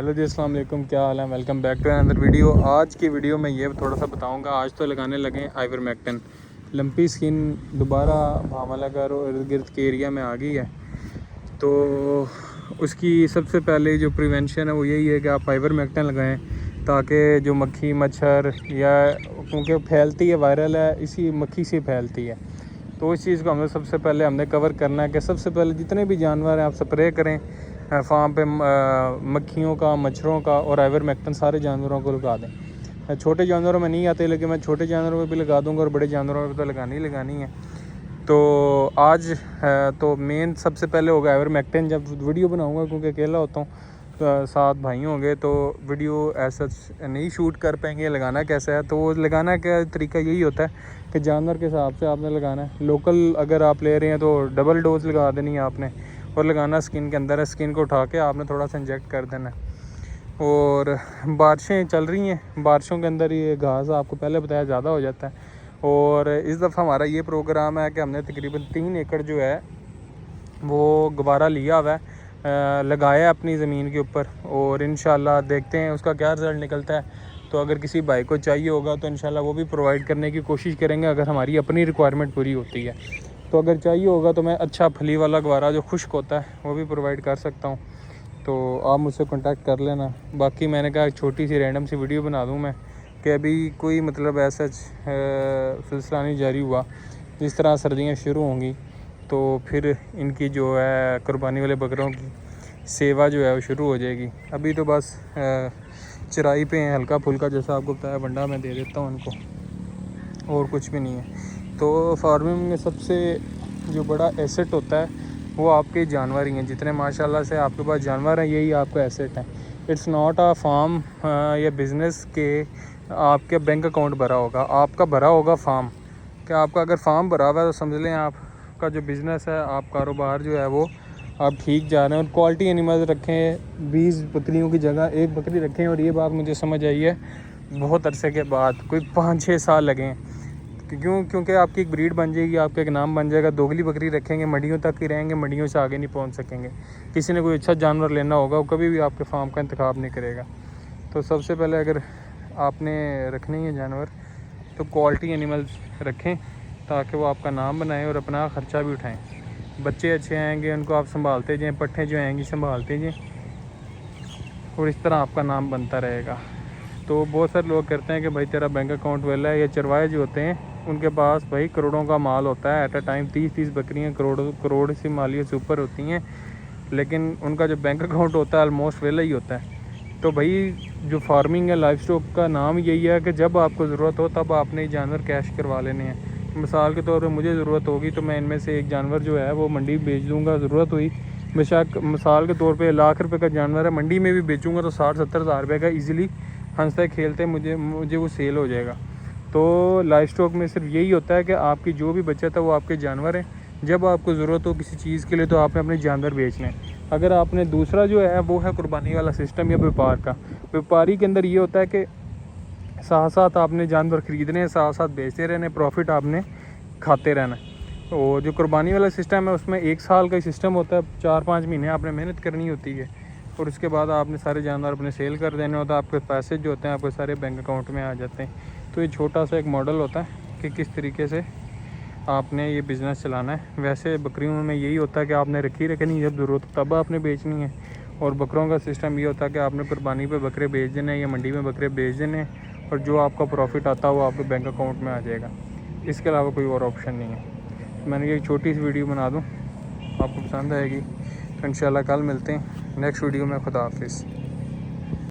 Hello जी, अस्सलाम वालेकुम। क्या हाल है? Welcome back to another video. आज की वीडियो में ये थोड़ा सा बताऊंगा। आज तो लगाने लगे आइवरमेक्टिन। लंपी स्किन दोबारा भामालागर और इर्द गिर्द के एरिया में आ गई है, तो उसकी सबसे पहले जो प्रिवेंशन है वो यही है कि आप आइवरमेक्टिन लगाएं, ताकि जो मक्खी मच्छर या क्योंकि फैलती है, वायरल है, इसी मक्खी से फैलती है। तो इस चीज़ को हमें सबसे पहले हमने कवर करना है कि सबसे पहले जितने भी जानवर हैं आप स्प्रे करें फार्म पे मक्खियों का, मच्छरों का, और आइवरमेक्टिन सारे जानवरों को लगा दें। छोटे जानवरों में नहीं आते, लेकिन मैं छोटे जानवरों पे भी लगा दूंगा और बड़े जानवरों पे तो लगानी ही लगानी है। तो आज तो मेन सबसे पहले होगा आइवरमेक्टिन। जब वीडियो बनाऊंगा, क्योंकि अकेला होता हूँ, तो 7 भाई होंगे, तो वीडियो ऐसा नहीं शूट कर पाएंगे लगाना कैसा है। तो वो लगाना का तरीका यही होता है कि जानवर के हिसाब से आपने लगाना है। लोकल अगर आप ले रहे हैं तो डबल डोज लगा देनी है आपने, और लगाना स्किन के अंदर है। स्किन को उठा के आपने थोड़ा सा इंजेक्ट कर देना है। और बारिशें चल रही हैं, बारिशों के अंदर ये घास आपको पहले बताया ज़्यादा हो जाता है। और इस दफ़ा हमारा ये प्रोग्राम है कि हमने तकरीबन 3 एकड़ जो है वो गवारा लिया हुआ है, लगाया है अपनी ज़मीन के ऊपर, और इंशाल्लाह देखते हैं उसका क्या रिज़ल्ट निकलता है। तो अगर किसी भाई को चाहिए होगा तो इंशाल्लाह वो भी प्रोवाइड करने की कोशिश करेंगे, अगर हमारी अपनी रिक्वायरमेंट पूरी होती है। तो अगर चाहिए होगा तो मैं अच्छा फली वाला गवारा जो खुश्क होता है वो भी प्रोवाइड कर सकता हूँ, तो आप मुझसे कांटेक्ट कर लेना। बाकी मैंने कहा एक छोटी सी रैंडम सी वीडियो बना दूँ मैं, कि अभी कोई मतलब ऐसा सिलसिला नहीं जारी हुआ। जिस तरह सर्दियाँ शुरू होंगी तो फिर इनकी जो है कुर्बानी वाले बकरों की सेवा जो है वो शुरू हो जाएगी। अभी तो बस चराई पे हैं, हल्का फुल्का जैसा आपको बताया बंडा मैं दे देता हूँ उनको, और कुछ भी नहीं है। तो फार्मिंग में सबसे जो बड़ा एसेट होता है वो आपके जानवर ही हैं। जितने माशाल्लाह से आपके पास जानवर हैं, यही आपका एसेट है। इट्स नॉट अ फार्म या बिज़नेस के आपके बैंक अकाउंट भरा होगा, आपका भरा होगा फार्म। कि आपका अगर फार्म भरा हुआ है तो समझ लें आपका जो बिज़नेस है, आप कारोबार जो है वो आप ठीक जा रहे हैं। और क्वालिटी एनिमल्स रखें, 20 बकरियों की जगह 1 बकरी रखें। और ये बात मुझे समझ आई है बहुत अरसे के बाद, कोई 5-6 साल लगे हैं। क्योंकि आपकी एक ब्रीड बन जाएगी, आपका एक नाम बन जाएगा। दोगली बकरी रखेंगे, मंडियों तक ही रहेंगे, मंडियों से आगे नहीं पहुंच सकेंगे। किसी ने कोई अच्छा जानवर लेना होगा वो कभी भी आपके फार्म का इंतखाब नहीं करेगा। तो सबसे पहले अगर आपने रखने ही है जानवर तो क्वालिटी एनिमल्स रखें, ताकि वो आपका नाम बनाएं और अपना ख़र्चा भी उठाएं। बच्चे अच्छे आएंगे, उनको आप संभालते जाएँ, पट्ठे जो आएंगी संभालते जाएँ, और इस तरह आपका नाम बनता रहेगा। तो बहुत सारे लोग करते हैं कि भाई तेरा बैंक अकाउंट वाला है, या चरवाए जो होते हैं उनके पास भाई करोड़ों का माल होता है। एट अ टाइम 30-30 बकरियाँ करोड़ से मालियों से ऊपर होती हैं, लेकिन उनका जो बैंक अकाउंट होता है ऑलमोस्ट वेला ही होता है। तो भाई जो फार्मिंग है, लाइफ स्टॉक का नाम यही है कि जब आपको ज़रूरत हो तब आपने जानवर कैश करवा लेने हैं। मिसाल के तौर पर मुझे ज़रूरत होगी तो मैं इनमें से एक जानवर जो है वो मंडी बेच दूँगा। ज़रूरत हुई बेशक मिसाल के तौर पे लाख रुपए का जानवर है, मंडी में भी बेचूंगा तो 60-70 हज़ार रुपये का ईज़िली हंसते खेलते मुझे वो सेल हो जाएगा। तो लाइफ स्टॉक में सिर्फ यही होता है कि आपकी जो भी बचत है वो आपके जानवर हैं। जब आपको ज़रूरत हो किसी चीज़ के लिए तो आपने अपने जानवर बेचने हैं। अगर आपने दूसरा जो है वो है कुर्बानी वाला सिस्टम या व्यापार का। व्यापारी के अंदर ये होता है कि साथ साथ आपने जानवर ख़रीदने हैं, साथ साथ बेचते रहने, प्रॉफिट आपने खाते रहना है। तो जो कुर्बानी वाला सिस्टम है उसमें 1 साल का सिस्टम होता है, 4-5 महीने आपने मेहनत करनी होती है, और उसके बाद आपने सारे जानवर अपने सेल कर देने होता है। आपके पैसे जो होते हैं आपके सारे बैंक अकाउंट में आ जाते हैं। तो ये छोटा सा एक मॉडल होता है कि किस तरीके से आपने ये बिज़नेस चलाना है। वैसे बकरियों में यही होता है कि आपने रखनी, जब ज़रूरत तब आपने बेचनी है। और बकरों का सिस्टम ये होता है कि आपने कुर्बानी पे बकरे बेच देने या मंडी में बकरे बेच देने, और जो आपका प्रॉफिट आता है वो आपके बैंक अकाउंट में आ जाएगा। इसके अलावा कोई और ऑप्शन नहीं है। मैंने ये छोटी सी वीडियो बना दूँ, आपको पसंद आएगी तो इंशाल्लाह कल मिलते हैं नेक्स्ट वीडियो में। खुदा हाफिज़।